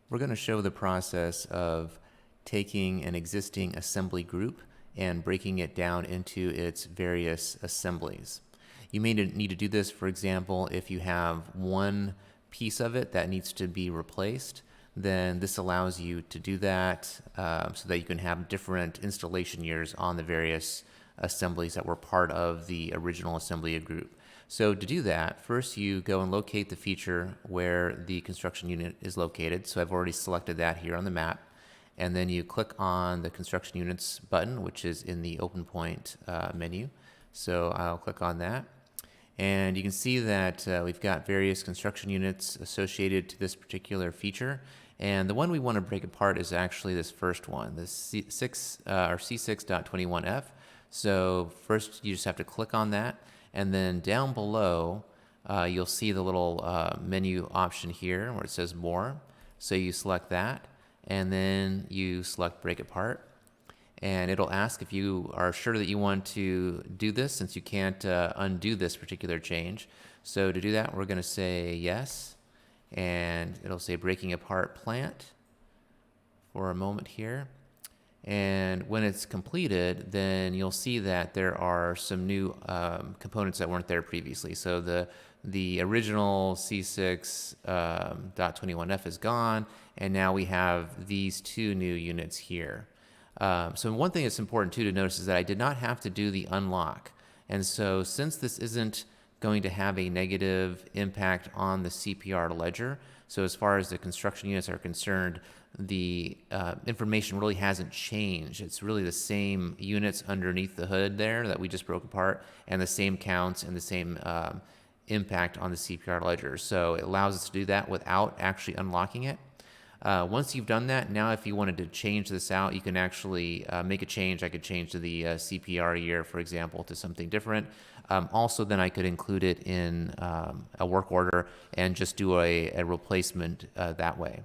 We're going to show the process of taking an existing assembly group and breaking it down into its various assemblies. You may need to do this, for example, if you have one piece of it that needs to be replaced, then this allows you to do that so that you can have different installation years on the various assemblies that were part of the original assembly group. So to do that, first you go and locate the feature where the construction unit is located. So I've already selected that here on the map. And then you click on the construction units button, which is in the OpenPoint menu. So I'll click on that. And you can see that we've got various construction units associated to this particular feature. And the one we want to break apart is actually this first one, the C6.21F. So first you just have to click on that. And then down below, you'll see the little menu option here where it says More. So you select that, and then you select Break Apart. And it'll ask if you are sure that you want to do this, since you can't undo this particular change. So to do that, we're going to say yes. And it'll say Breaking Apart Plant for a moment here. And when it's completed, then you'll see that there are some new components that weren't there previously. So the original C6.21F is gone, and now we have these two new units here. So one thing that's important too to notice is that I did not have to do the unlock. And so since this isn't going to have a negative impact on the CPR ledger, so as far as the construction units are concerned, the information really hasn't changed. It's really the same units underneath the hood there that we just broke apart, and the same counts and the same impact on the CPR ledger. So it allows us to do that without actually unlocking it. Once you've done that, now if you wanted to change this out, you can actually make a change. I could change to the CPR year, for example, to something different. Also, then I could include it in a work order and just do a replacement that way.